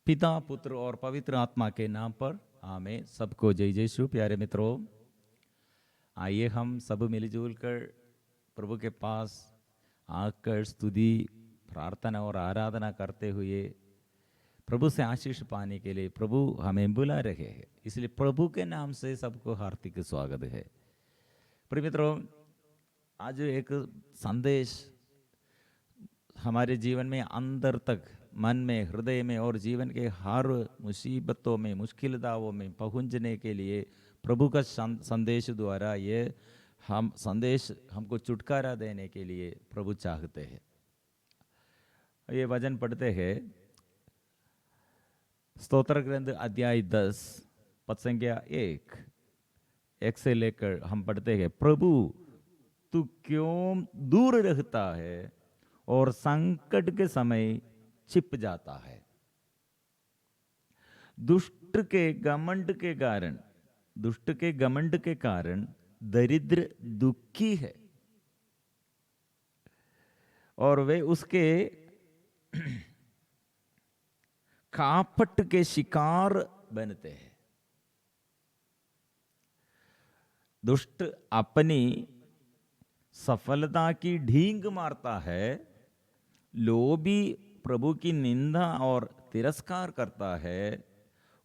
पिता पुत्र और पवित्र आत्मा के नाम पर आमीन। सबको जय जय यीशु। प्यारे मित्रों, आइए हम सब मिलजुल कर प्रभु के पास आकर स्तुति, प्रार्थना और आराधना करते हुए प्रभु से आशीष पाने के लिए प्रभु हमें बुला रहे हैं। इसलिए प्रभु के नाम से सबको हार्दिक स्वागत है। प्रिय मित्रों, आज एक संदेश हमारे जीवन में अंदर तक, मन में, हृदय में और जीवन के हर मुसीबतों में, मुश्किलताओं में पहुंचने के लिए प्रभु का संदेश द्वारा ये हम संदेश हमको छुटकारा देने के लिए प्रभु चाहते हैं। ये वचन पढ़ते हैं, स्तोत्र ग्रंथ अध्याय 10 पद संख्या 1 से लेकर हम पढ़ते हैं। प्रभु तू क्यों दूर रहता है और संकट के समय छिप जाता है। दुष्ट के घमंड के कारण दरिद्र दुखी है और वे उसके कापट के शिकार बनते हैं। दुष्ट अपनी सफलता की ढींग मारता है, लोभी प्रभु की निंदा और तिरस्कार करता है।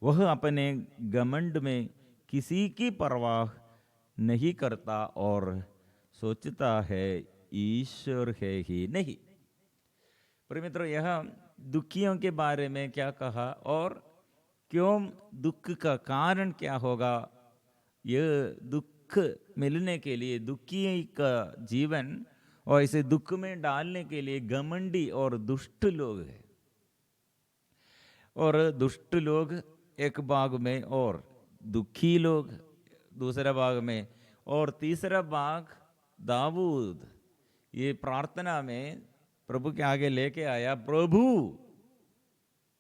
वह अपने घमंड में किसी की परवाह नहीं करता और सोचता है ईश्वर है ही नहीं। प्रिय मित्रों, यह दुखियों के बारे में क्या कहा और क्यों दुख का कारण क्या होगा। यह दुख मिलने के लिए, दुखी का जीवन और इसे दुख में डालने के लिए घमंडी और दुष्ट लोग हैं। और दुष्ट लोग एक भाग में और दुखी लोग दूसरा भाग में, और तीसरा भाग दाऊद ये प्रार्थना में प्रभु के आगे लेके आया, प्रभु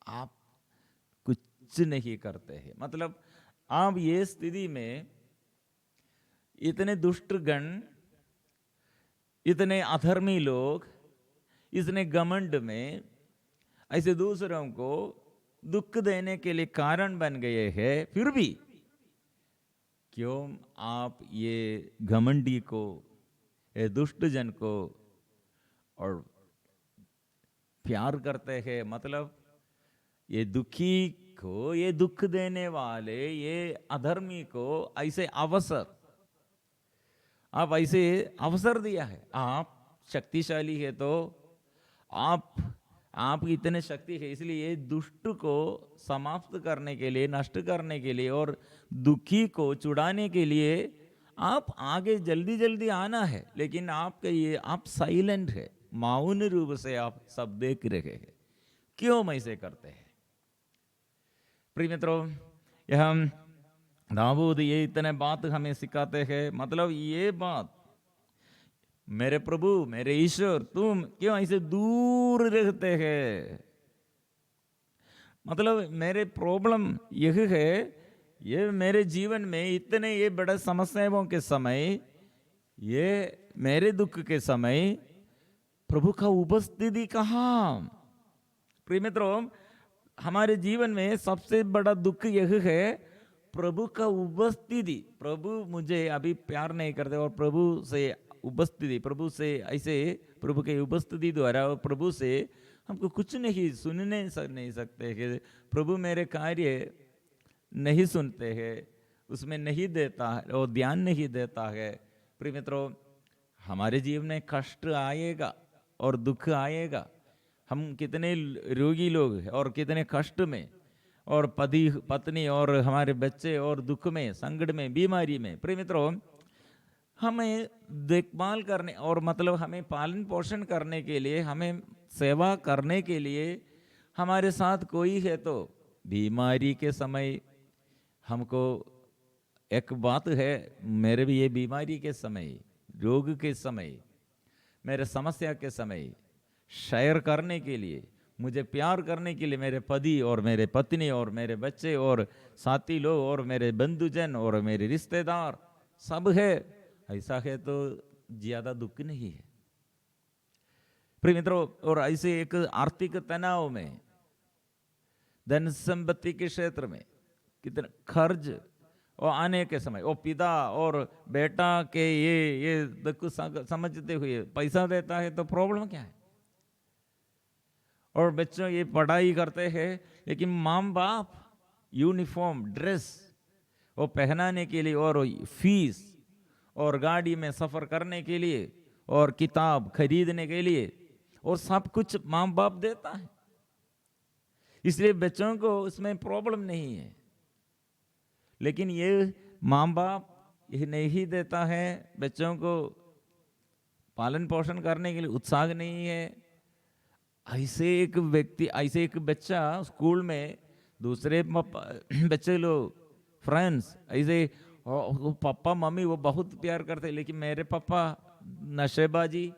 आप कुछ नहीं करते हैं। मतलब आप ये स्थिति में इतने दुष्ट गण, इतने अधर्मी लोग, इतने घमंड में ऐसे दूसरों को दुख देने के लिए कारण बन गए हैं, फिर भी क्यों आप ये घमंडी को, ये दुष्ट जन को और प्यार करते हैं। मतलब ये दुखी को, ये दुख देने वाले, ये अधर्मी को ऐसे आप ऐसे अवसर दिया है। आप शक्तिशाली है तो आप इतने शक्ति है, इसलिए ये दुष्ट को समाप्त करने के लिए, नष्ट करने के लिए और दुखी को छुड़ाने के लिए आप आगे जल्दी जल्दी आना है। लेकिन आपके ये आप साइलेंट है, मौन रूप से आप सब देख रहे हैं। क्यों ऐसे करते हैं। प्रिय मित्रों, यह दाऊद ये इतने बात हमें सिखाते हैं। मतलब ये बात, मेरे प्रभु, मेरे ईश्वर, तुम क्यों ऐसे दूर रहते हैं। मतलब मेरे प्रॉब्लम यह है, ये मेरे जीवन में इतने ये बड़े समस्याओं के समय, ये मेरे दुख के समय प्रभु का उपस्थिति कहाँ। प्रिय मित्रों, हमारे जीवन में सबसे बड़ा दुख यह है, प्रभु का उपस्थिति। प्रभु मुझे अभी प्यार नहीं करते और प्रभु से उपस्थिति, प्रभु से ऐसे प्रभु के उपस्थिति द्वारा प्रभु से हमको कुछ नहीं सुनने नहीं सकते कि प्रभु मेरे कार्य नहीं सुनते हैं, उसमें नहीं देता है और ध्यान नहीं देता है। प्रिय मित्रों, हमारे जीवन में कष्ट आएगा और दुख आएगा। हम कितने रोगी लोग हैं और कितने कष्ट में, और पति पत्नी और हमारे बच्चे और दुख में, संकट में, बीमारी में। प्रिय मित्रों, हमें देखभाल करने और मतलब हमें पालन पोषण करने के लिए, हमें सेवा करने के लिए हमारे साथ कोई है तो बीमारी के समय हमको एक बात है, मेरे भी ये बीमारी के समय, रोग के समय, मेरे समस्या के समय शेयर करने के लिए, मुझे प्यार करने के लिए मेरे पति और मेरे पत्नी और मेरे बच्चे और साथी लोग और मेरे बंधुजन और मेरे रिश्तेदार सब है, ऐसा है तो ज्यादा दुख नहीं है। प्रिय मित्रों, और ऐसे एक आर्थिक तनाव में धन संपत्ति के क्षेत्र में कितना खर्च, और आने के समय वो पिता और बेटा के ये दुख समझते हुए पैसा देता है तो प्रॉब्लम क्या है। और बच्चों ये पढ़ाई करते हैं, लेकिन माँ बाप यूनिफॉर्म ड्रेस वो पहनाने के लिए और फीस और गाड़ी में सफर करने के लिए और किताब खरीदने के लिए और सब कुछ माँ बाप देता है, इसलिए बच्चों को उसमें प्रॉब्लम नहीं है। लेकिन ये माँ बाप ये नहीं देता है, बच्चों को पालन पोषण करने के लिए उत्साह नहीं है। ऐसे एक व्यक्ति, ऐसे एक बच्चा स्कूल में दूसरे बच्चे लोग फ्रेंड्स ऐसे पापा मम्मी वो बहुत प्यार करते, लेकिन मेरे पापा नशेबाजी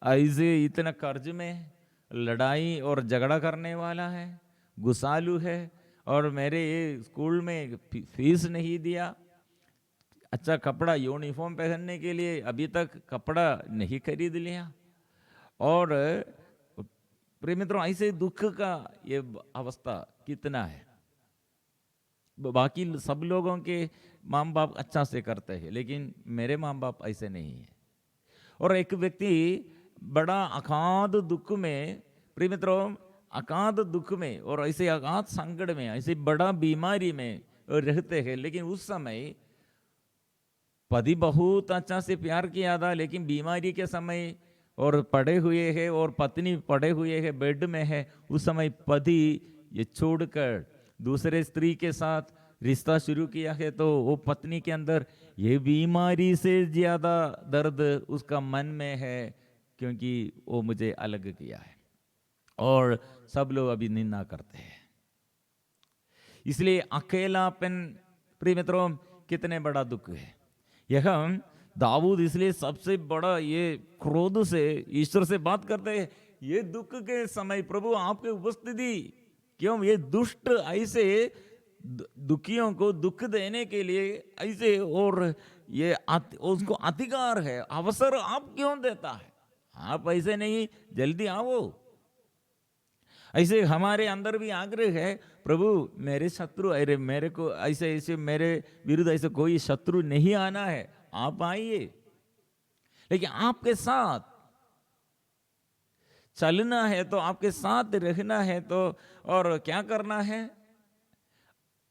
ऐसे इतना कर्ज में लड़ाई और झगड़ा करने वाला है, गुस्सालू है, और मेरे ये स्कूल में फीस नहीं दिया, अच्छा कपड़ा यूनिफॉर्म पहनने के लिए अभी तक कपड़ा नहीं खरीद लिया। और प्रिय मित्रों ऐसे दुख का ये अवस्था कितना है। बाकी सब लोगों के माँ बाप अच्छा से करते हैं, लेकिन मेरे माँ बाप ऐसे नहीं है। और एक व्यक्ति बड़ा अगाध दुख में, प्रिय मित्रों अगाध दुख में और ऐसे अगाध संकट में, ऐसे बड़ा बीमारी में रहते हैं, लेकिन उस समय पति बहुत अच्छा से प्यार किया था, लेकिन बीमारी के समय और पड़े हुए है और पत्नी पड़े हुए है, बेड में है, उस समय पति ये छोड़कर दूसरे स्त्री के साथ रिश्ता शुरू किया है, तो वो पत्नी के अंदर ये बीमारी से ज्यादा दर्द उसका मन में है, क्योंकि वो मुझे अलग किया है। और सब लोग अभी निंदा करते हैं। इसलिए अकेलापन, प्रिय मित्रों कितने बड़ा दुख है। यह दाऊद इसलिए सबसे बड़ा ये क्रोध से ईश्वर से बात करते हैं, ये दुख के समय प्रभु आपके उपस्थिति क्यों, ये दुष्ट ऐसे दुखियों को दुख देने के लिए ऐसे, और ये उसको अधिकार है, अवसर आप क्यों देता है, आप ऐसे नहीं, जल्दी आओ। ऐसे हमारे अंदर भी आग्रह है, प्रभु मेरे शत्रु, अरे मेरे को ऐसे ऐसे मेरे विरुद्ध ऐसे कोई शत्रु नहीं आना है, आप आइए, लेकिन आपके साथ चलना है तो, आपके साथ रहना है तो, और क्या करना है।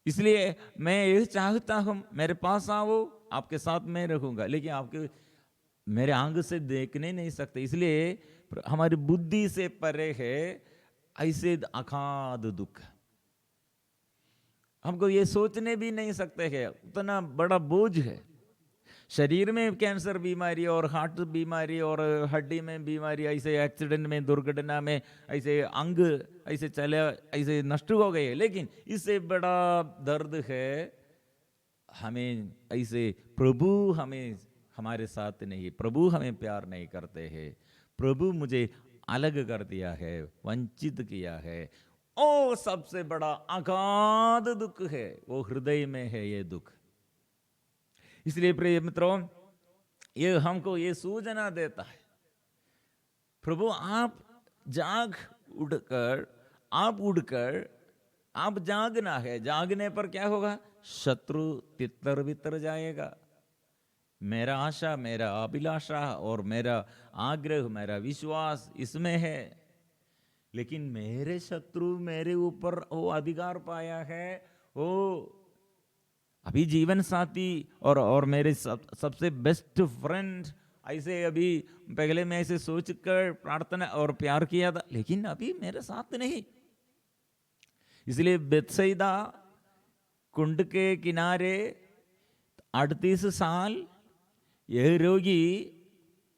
इसलिए मैं ये चाहता हूं मेरे पास आओ, आपके साथ मैं रहूंगा, लेकिन आपके मेरे आंग से देखने नहीं सकते, इसलिए हमारी बुद्धि से परे है ऐसे अगाध दुख। हमको ये सोचने भी नहीं सकते हैं, उतना बड़ा बोझ है। शरीर में कैंसर बीमारी और हार्ट बीमारी और हड्डी में बीमारी, ऐसे एक्सीडेंट में दुर्घटना में ऐसे अंग ऐसे चले ऐसे नष्ट हो गए, लेकिन इससे बड़ा दर्द है हमें ऐसे प्रभु हमें हमारे साथ नहीं, प्रभु हमें प्यार नहीं करते हैं, प्रभु मुझे अलग कर दिया है, वंचित किया है। ओ सबसे बड़ा अगाध दुख है, वो हृदय में है ये दुख। इसलिए प्रिय मित्रों ये हमको ये सूचना देता है, प्रभु आप जाग उठकर, आप उड़कर आप जागना है, जागने पर क्या होगा, शत्रु तितर बितर जाएगा। मेरा आशा, मेरा अभिलाषा और मेरा आग्रह, मेरा विश्वास इसमें है, लेकिन मेरे शत्रु मेरे ऊपर वो अधिकार पाया है, वो अभी जीवन साथी और मेरे सबसे बेस्ट फ्रेंड, ऐसे अभी पहले मैं ऐसे सोचकर प्रार्थना और प्यार किया था, लेकिन अभी मेरे साथ नहीं। इसलिए बेतसैदा कुंड के किनारे 38 साल यह रोगी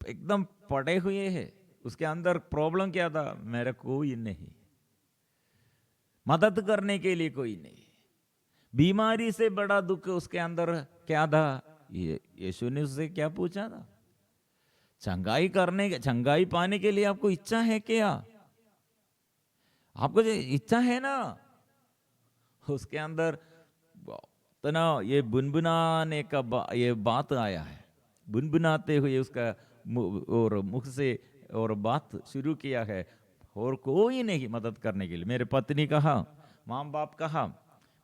एकदम पड़े हुए हैं, उसके अंदर प्रॉब्लम क्या था, मेरा कोई नहीं, मदद करने के लिए कोई नहीं, बीमारी से बड़ा दुख उसके अंदर क्या था। ये यीशु ने उससे क्या पूछा था, चंगाई पाने के लिए आपको इच्छा है क्या, आपको जो इच्छा है ना, उसके अंदर तना ये बुनबुनाने का ये बात आया है, बुनबुनाते हुए उसका और मुख से और बात शुरू किया है, और कोई नहीं मदद करने के लिए। मेरे पत्नी कहा माँ बाप कहाँ,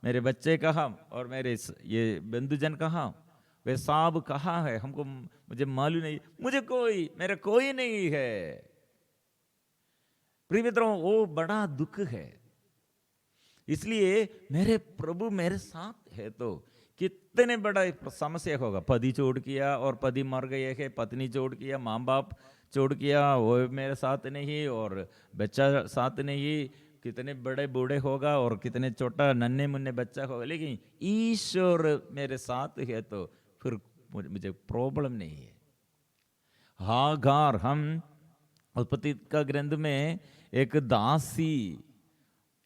मेरे बच्चे कहाँ, और मेरे ये बंधुजन कहाँ, वे सब कहाँ है, हमको मुझे मालूम नहीं, मुझे कोई, मेरा कोई नहीं है। प्रिय मित्रों, वो बड़ा दुख है। इसलिए मेरे प्रभु मेरे साथ है तो कितने बड़ा समस्या होगा। पति छोड़ किया और पति मर गए है, पत्नी छोड़ किया, माँ बाप छोड़ किया, वो मेरे साथ नहीं, और बच्चा साथ नहीं, कितने बड़े बूढ़े होगा और कितने छोटा नन्हे मुन्ने बच्चा होगा, लेकिन ईश्वर मेरे साथ है तो फिर मुझे प्रॉब्लम नहीं है। हागार, हम उत्पत्ति का ग्रंथ में एक दासी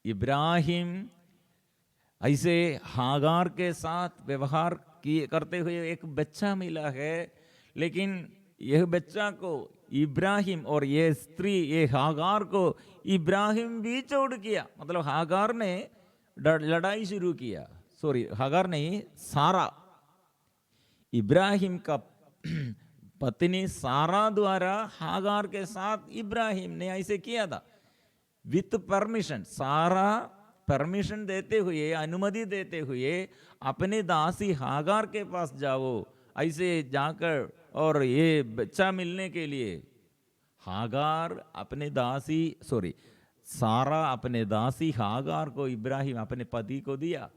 इब्राहिम ऐसे हागार के साथ व्यवहार करते हुए एक बच्चा मिला है, लेकिन यह बच्चा को इब्राहिम और ये स्त्री, ये हागार को इब्राहिम भी छोड़ किया। मतलब हागार ने लड़ाई शुरू किया, सॉरी हागार नहीं, सारा, इब्राहिम का पत्नी सारा द्वारा हागार के साथ इब्राहिम ने ऐसे किया था, विथ परमिशन। सारा परमिशन देते हुए, अनुमति देते हुए, अपने दासी हागार के पास जाओ, ऐसे जाकर और ये बच्चा मिलने के लिए हागार अपने दासी, सॉरी सारा अपने दासी हागार को इब्राहिम अपने पति को दिया।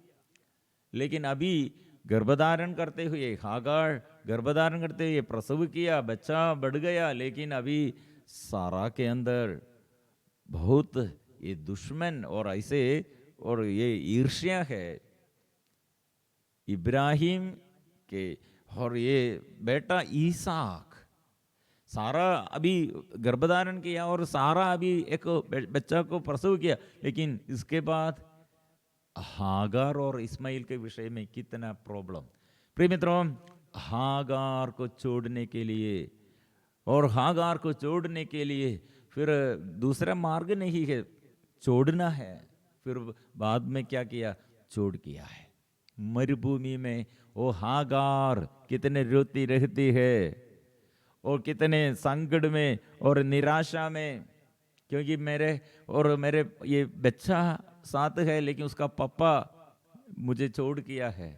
लेकिन अभी गर्भधारण करते हुए, हागार गर्भधारण करते हुए प्रसव किया, बच्चा बढ़ गया, लेकिन अभी सारा के अंदर बहुत ये दुश्मन और ऐसे और ये ईर्ष्या है इब्राहिम के, और ये बेटा ईसाक। सारा अभी गर्भधारण किया और सारा अभी एक बच्चा को प्रसव किया, लेकिन इसके बाद हागार और इस्माइल के विषय में कितना प्रॉब्लम। प्रिय मित्रों, हागार को छोड़ने के लिए, और हागार को छोड़ने के लिए फिर दूसरा मार्ग नहीं है, छोड़ना है। फिर बाद में क्या किया, छोड़ किया है। मरुभूमि में वो हागार कितने रोती रहती है और कितने संकट में और निराशा में, क्योंकि मेरे ये बच्चा साथ है, लेकिन उसका पापा मुझे छोड़ किया है,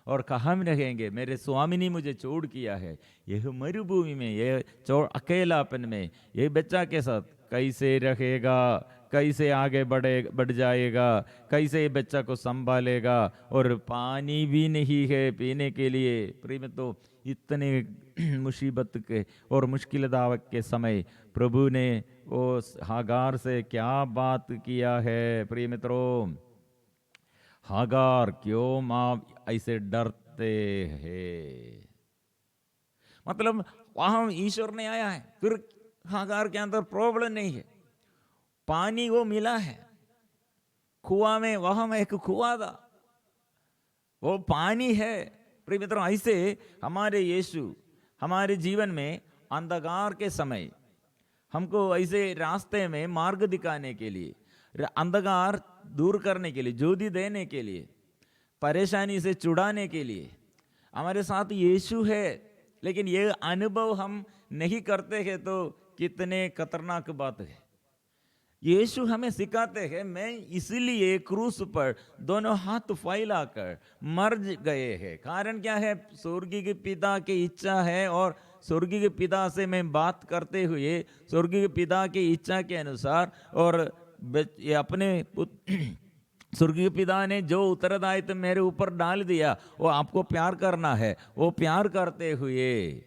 और कहाँ में रहेंगे, मेरे स्वामी ने मुझे छोड़ किया है। यह मरुभूमि में, यह अकेलापन में, यह बच्चा के साथ कैसे रहेगा, कैसे आगे बढ़ जाएगा, कैसे बच्चा को संभालेगा, और पानी भी नहीं है पीने के लिए। प्रिय मित्रों, इतने मुसीबत के और मुश्किल दावत के समय प्रभु ने उस हागार से क्या बात किया है। प्रिय मित्रों, हागार क्यों माँ ऐसे डरते हैं? मतलब वहां ईश्वर ने आया है, फिर हागार के अंदर प्रॉब्लम नहीं है, पानी वो मिला है कुआ में, वहां एक कुआ था, वो पानी है। प्रिय मित्रों, ऐसे हमारे यीशु हमारे जीवन में अंधकार के समय हमको ऐसे रास्ते में मार्ग दिखाने के लिए, अंधकार दूर करने के लिए, ज्योति देने के लिए, परेशानी से छुड़ाने के लिए हमारे साथ यीशु है। लेकिन ये अनुभव हम नहीं करते हैं तो कितने खतरनाक बात है। यीशु हमें सिखाते हैं, मैं इसलिए क्रूस पर दोनों हाथ फैलाकर मर गए हैं। कारण क्या है? स्वर्गीय के पिता की इच्छा है, और स्वर्गीय के पिता से मैं बात करते हुए स्वर्गीय के पिता की इच्छा के अनुसार, और ये अपने स्वर्गीय पिता ने जो उत्तरदायित्व मेरे ऊपर डाल दिया, वो आपको प्यार करना है। वो प्यार करते हुए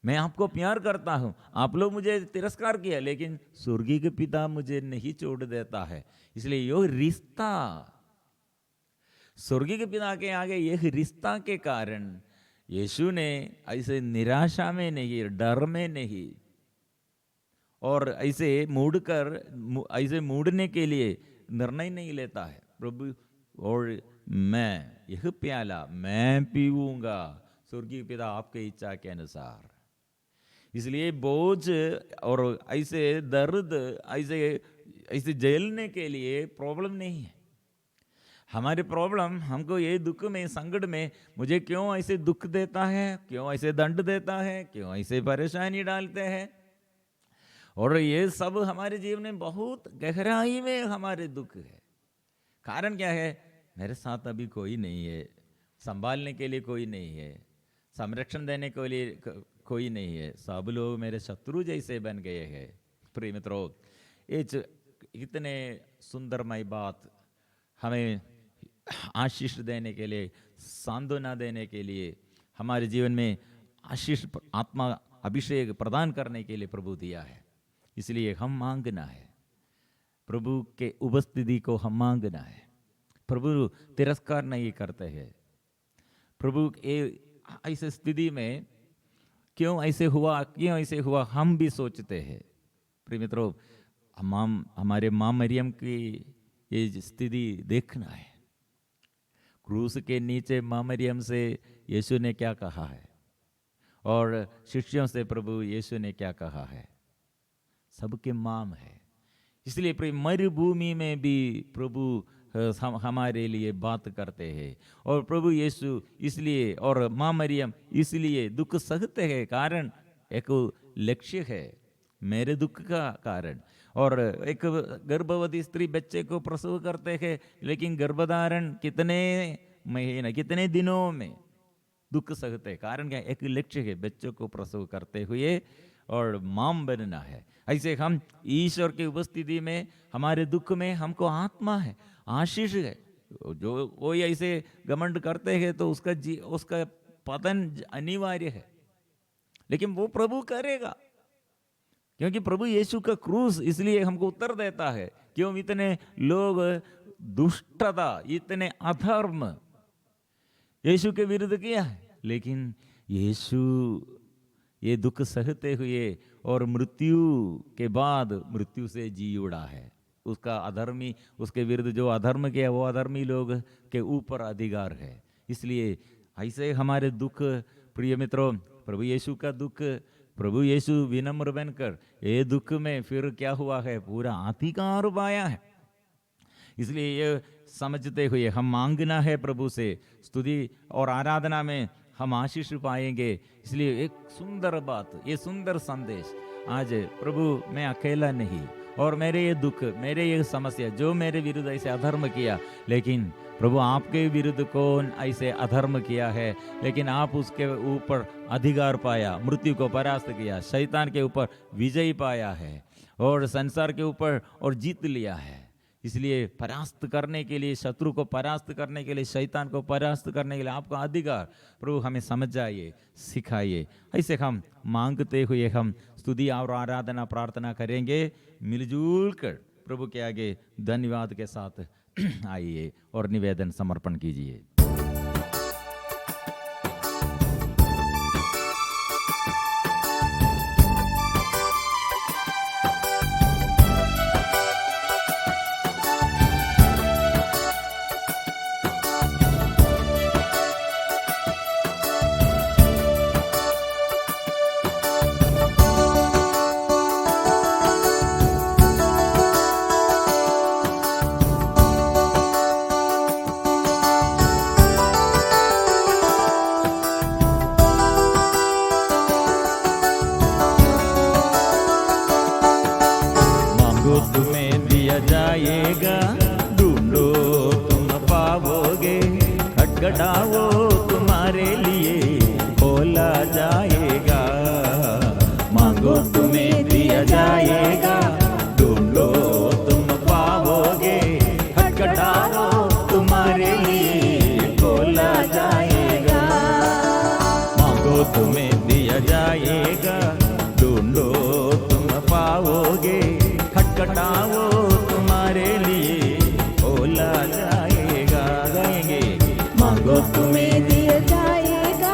मैं आपको प्यार करता हूं, आप लोग मुझे तिरस्कार किया, लेकिन स्वर्गीय के पिता मुझे नहीं छोड़ देता है। इसलिए यो रिश्ता, स्वर्गीय के पिता के आगे यह रिश्ता के कारण यीशु ने ऐसे निराशा में नहीं, डर में नहीं, और ऐसे ऐसे मूडने के लिए निर्णय नहीं लेता है। प्रभु, और मैं यह प्याला मैं पीऊंगा, स्वर्गीय पिता आपके इच्छा के अनुसार। इसलिए बोझ और ऐसे दर्द, ऐसे झेलने के लिए प्रॉब्लम नहीं है। हमारी प्रॉब्लम, हमको ये दुख में, संकट में मुझे क्यों ऐसे दुख देता है, क्यों ऐसे दंड देता है, क्यों ऐसे परेशानी डालते हैं, और ये सब हमारे जीवन में बहुत गहराई में हमारे दुख है। कारण क्या है? मेरे साथ अभी कोई नहीं है, संभालने के लिए कोई नहीं है, संरक्षण देने के लिए कोई नहीं है, सब लोग मेरे शत्रु जैसे बन गए हैं। प्रिय मित्रों, ये इतने सुंदरमय बात हमें आशीष देने के लिए, सांत्वना देने के लिए, हमारे जीवन में आशीष आत्मा अभिषेक प्रदान करने के लिए प्रभु दिया है। इसलिए हम मांगना है, प्रभु के उपस्थिति को हम मांगना है। प्रभु तिरस्कार नहीं करते हैं। प्रभु ऐसे स्थिति में क्यों ऐसे हुआ हम भी सोचते हैं। प्रिय मित्रों, हमारे माँ मरियम की ये स्थिति देखना है। क्रूस के नीचे माँ मरियम से यीशु ने क्या कहा है और शिष्यों से प्रभु यीशु ने क्या कहा है। सबके माम है। इसलिए प्रिय, मरुभूमि में भी प्रभु हमारे लिए बात करते हैं और प्रभु यीशु इसलिए और माँ मरियम इसलिए दुख सहते हैं। कारण एक लक्ष्य है, मेरे दुख का कारण। और एक गर्भवती स्त्री बच्चे को प्रसव करते हैं, लेकिन गर्भधारण कितने महीने, कितने दिनों में दुख सहते हैं। कारण क्या? एक लक्ष्य है, बच्चों को प्रसव करते हुए और माम बनना है। ऐसे हम ईश्वर की उपस्थिति में, हमारे दुख में हमको आत्मा है, आशीष है। जो कोई ऐसे घमंड करते हैं तो उसका पतन अनिवार्य है, लेकिन वो प्रभु करेगा, क्योंकि प्रभु यीशु का क्रूस इसलिए हमको उत्तर देता है। क्यों इतने लोग दुष्टता, इतने अधर्म यीशु के विरुद्ध किया है, लेकिन यीशु ये दुख सहते हुए और मृत्यु के बाद मृत्यु से जी उड़ा है। उसका अधर्मी, उसके विरुद्ध जो अधर्म किया वो अधर्मी लोग के ऊपर अधिकार है। इसलिए ऐसे हमारे दुख, प्रिय मित्रों, प्रभु यीशु का दुख, प्रभु यीशु विनम्र बनकर ये दुख में फिर क्या हुआ है, पूरा अधिकार पाया है। इसलिए ये समझते हुए हम मांगना है प्रभु से, स्तुति और आराधना में हम आशीष पाएंगे। इसलिए एक सुंदर बात, ये सुंदर संदेश आज, प्रभु मैं अकेला नहीं, और मेरे ये दुख, मेरे ये समस्या, जो मेरे विरुद्ध ऐसे अधर्म किया, लेकिन प्रभु आपके विरुद्ध कौन ऐसे अधर्म किया है, लेकिन आप उसके ऊपर अधिकार पाया, मृत्यु को परास्त किया, शैतान के ऊपर विजय पाया है और संसार के ऊपर और जीत लिया है। इसलिए परास्त करने के लिए, शत्रु को परास्त करने के लिए, शैतान को परास्त करने के लिए आपका अधिकार प्रभु हमें समझाइए, सिखाइए। ऐसे हम मांगते हुए हम स्तुति और आराधना प्रार्थना करेंगे मिलजुल कर प्रभु के आगे धन्यवाद के साथ आइए और निवेदन समर्पण कीजिए। खटखटाओ तुम्हारे लिए खोला जाएगा, मांगो तुम्हें दिया जाएगा, ढूंढो तुम पाओगे, खटखटाओ तुम्हारे लिए खोला जाएगा, मांगो तुम्हें दिया जाएगा, ढूंढो तुम पाओगे, खटखटाओ तुम्हारे लिए खोला जाएगा। गाएंगे, मांगो तुम्हें दिया जाएगा,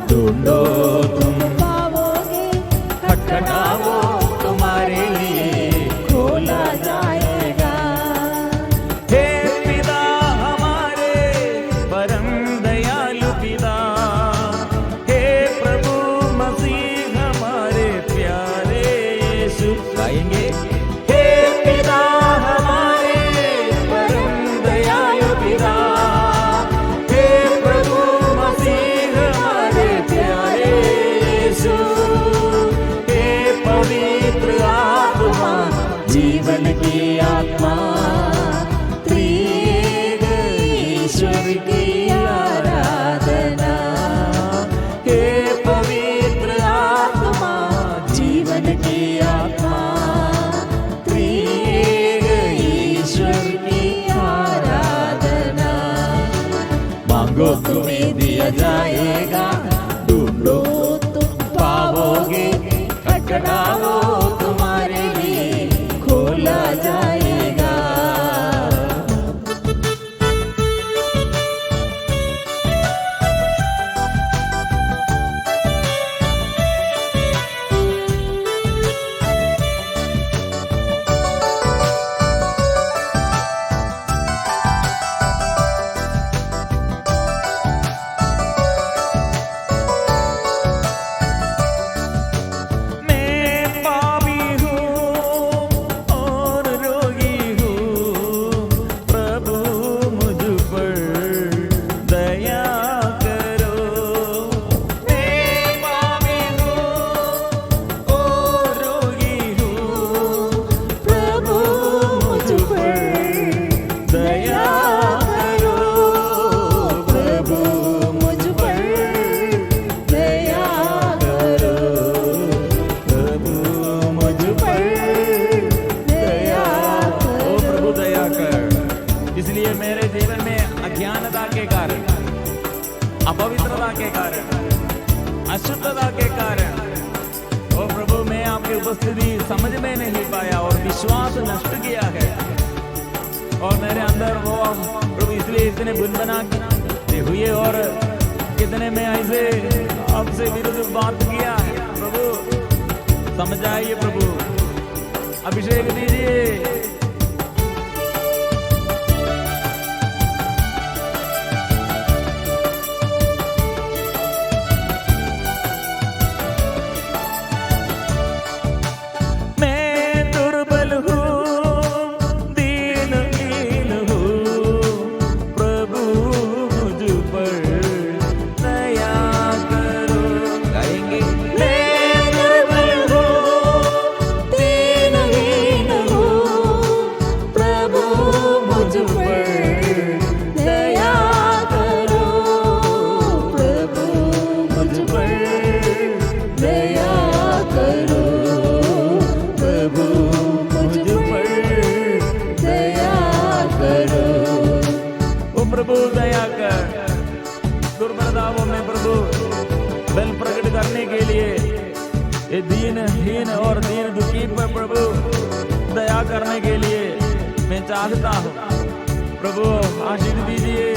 ढूंढो तुम पाओगे, खटखटाओ तुम्हारे लिए खोला जाएगा। हे पिता हमारे परम दयालु पिता, हे प्रभु ईश्वर की आराधना। हे पवित्र आत्मा, जीवन की आत्मा, त्रिएक ईश्वर की आराधना। मांगो तुम्हें दिया जाएगा, ढूंढो तुम पाओगे, खटखटाओ तुम्हारे लिए खोला जाएगा। इसलिए मेरे जीवन में अज्ञानता के कारण, अपवित्रता के कारण, अशुद्धता के कारण, ओ प्रभु मैं आपकी उपस्थिति समझ में नहीं पाया और विश्वास नष्ट किया है। और मेरे अंदर वो प्रभु इसलिए इतने बुनबना हुए और कितने में ऐसे आपसे विरुद्ध बात किया है। प्रभु समझ आइए, प्रभु अभिषेक दीजिए। प्रभु दया कर, दुर्बलताओं में प्रभु बल प्रकट करने के लिए ये दीनहीन और दीन दुखी पर प्रभु दया करने के लिए मैं चाहता हूँ। प्रभु आशीष दीजिए।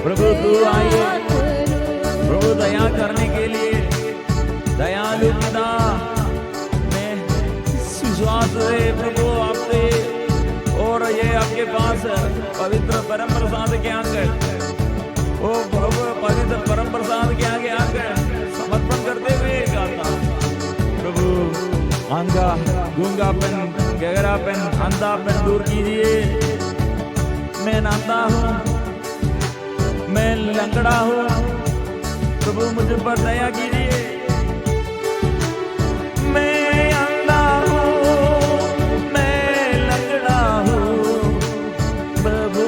प्रभु तू आइए, प्रभु दया करने के लिए दयालु पिता, मैं विश्वास है प्रभु आपसे और ये आपके पास पवित्र परम प्रसाद के आकर, ओ प्रभु पवित्र परम प्रसाद के आगे आकर समर्पण करते हुए गाता। प्रभु आंगा गूंगापन, गहरापन, अंधापन दूर कीजिए। मैं नाता हूँ, मैं लंगड़ा हूँ, प्रभु मुझ पर दया कीजिए। मैं अंधा हूँ, मैं लंगड़ा हूँ, प्रभु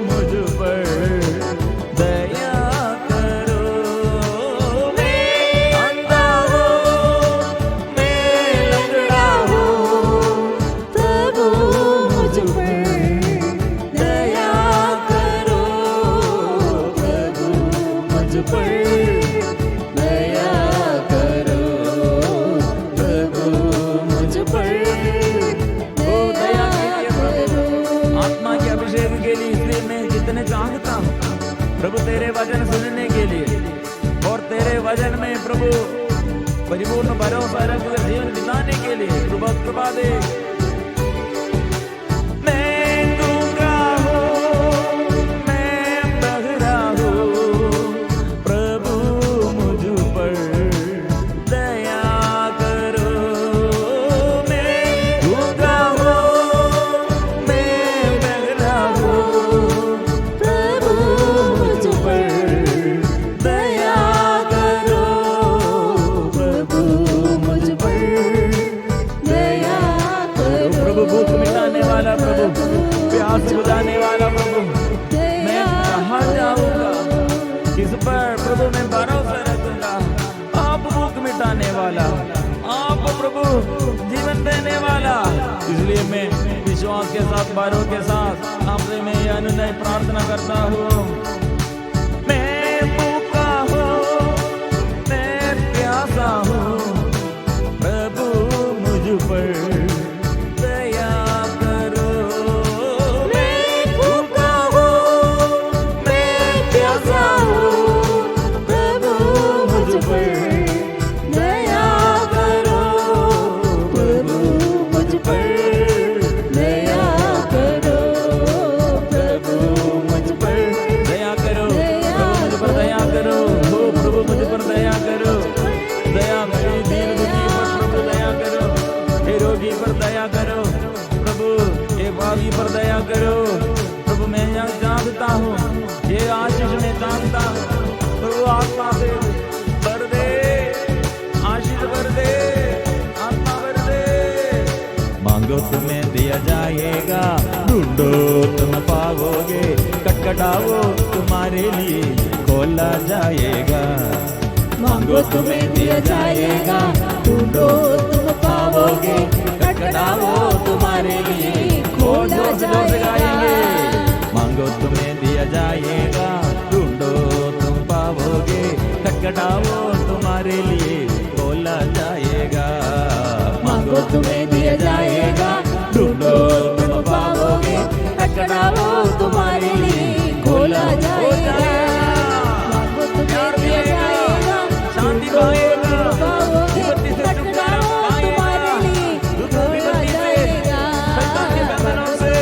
मुझ पर दया करो। मैं अंधा हूँ, मैं लंगड़ा हूँ, प्रभु मुझ पर दया करो, प्रभु मुझ पर दया इसलिए मैं जितने चाहता हूँ प्रभु तेरे वचन सुनने के लिए और तेरे वचन में प्रभु परिपूर्ण भरोसा रखकर जीवन बिताने के लिए प्रभु कृपा दे। मैं गूंगा हूँ, मैं बहरा हूँ, प्रभु मुझ पर दया करो। मैं गूंगा हूँ, मैं बहरा हूँ, प्रभु मुझ पर दया करो। प्रभु मुझ पर दया करो। प्रभु भूख मिटाने वाला, प्रभु प्यास बुझाने वाला, प्रभु मैं कहाँ जाऊंगा, किस पर प्रभु मैं भरोसा रखूंगा। आप भूख मिटाने वाला, आप प्रभु जीवन देने वाला। इसलिए मैं विश्वास के साथ, बारों के साथ आपसे मैं यह अनुनय प्रार्थना करता हूँ। मैं भूखा हूँ, मैं प्यासा हूँ, प्रभु मुझ पर दया करो। मैं भूखा हूँ, मैं प्यासा हूँ, प्रभु मुझ पर दया करो। प्रभु मुझ पर दया करो। प्रभु मुझ पर दया करो। प्रभु मुझ पर दया करो। हो प्रभु मुझ पर दया करो। दया करो, दीन दुखी पर प्रभु दया करो। हे रोगी पर दया करो प्रभु, हे भावी पर दया करो प्रभु। मैं यह जानता हूँ, ये आशीष में जानता हूँ प्रभु, आत्मा से भर दे, आशीष भर दे, आत्मा भर दे। मांगो तुम्हें दिया जाएगा, ढूंढो तुम पाओगे, खटखटाओ तुम्हारे लिए खोला जाएगा। मांगो तुम्हें दिया जाएगा, ढूंढो तुम पाओगे, खटखटाओ तुम्हारे लिए खोला जाएगा। मांगो तुम्हें दिया जाएगा, ढूंढो तुम पाओगे, खटखटाओ तुम्हारे लिए खोला जाएगा। मांगो तुम्हें दिया जाएगा, ढूंढो तुम पाओगे, खटखटाओ तुम्हारे लिए खोला जाएगा। मांगो तुम्हें दिया जाएगा, शांति पाएगा, विपत्ति से छुटकारा पाएगा, दुख विपत्ति से, शैतान के बंधनों से,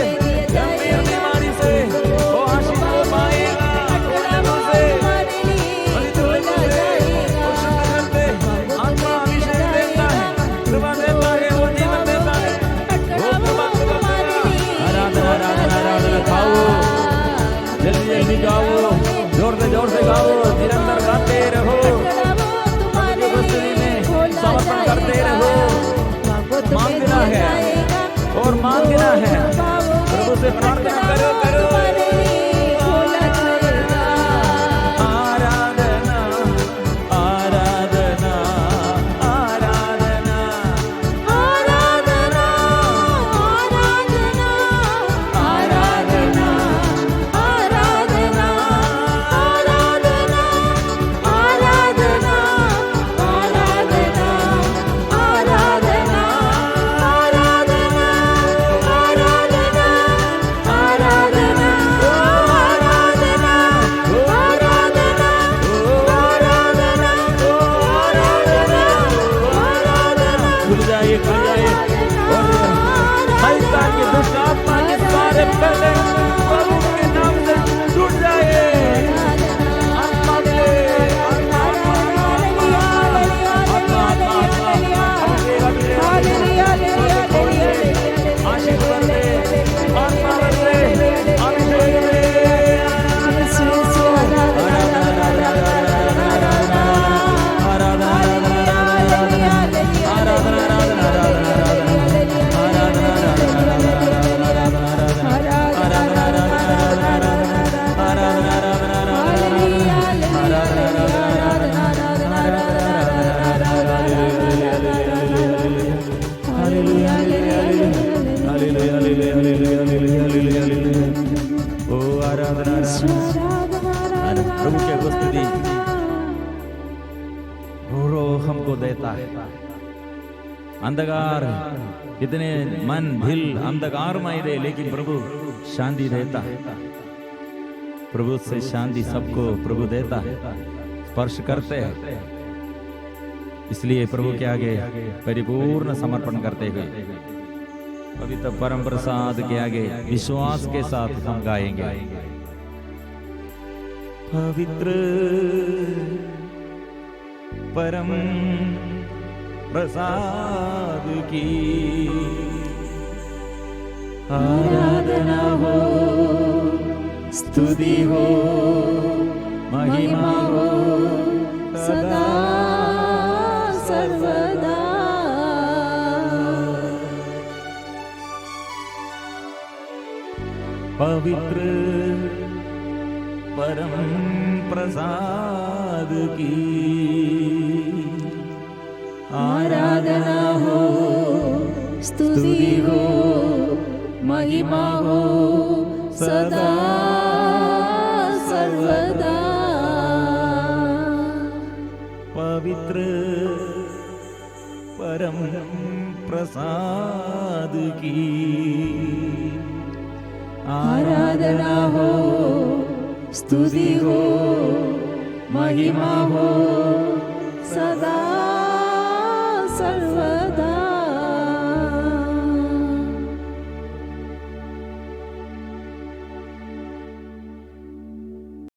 गंभीर बीमारी से वो आशीष को पाएगा। प्रभु से पवित्र रूप से वो शुद्ध करते, आत्मा अभिषेक देता है, कृपा देता है, वो जीवन देता है। वो कृपा आराधना आराधना आराधना खाओ, जल्दी जल्दी गाओ, जोर से गाओ, निरंतर गाते रहो, समर्पण करते रहो। मांगना है और मांगना है, प्रभु से प्रार्थना करो करो। आराधना आराधना आराधना आराधना आराधना आराधना आराधना आराधना आराधना प्रभु की उपस्थिति रो हमको देता है। अंधकार कितने मन दिल अंधकार में दे, लेकिन प्रभु शांति देता है। प्रभु से शांति सबको प्रभु देता है, स्पर्श करते हैं। इसलिए प्रभु के आगे परिपूर्ण समर्पण करते हुए पवित्र परम प्रसाद के आगे विश्वास के साथ हम गाएंगे। पवित्र परम प्रसाद की आराधना हो, स्तुति हो, महिमा हो सदा सर्वदा। पवित्र परम प्रसाद की आराधना हो, स्तुति हो, महिमा हो सदा सर्वदा। पवित्र परम प्रसाद की आराधना हो, स्तुति हो, महिमा हो सदा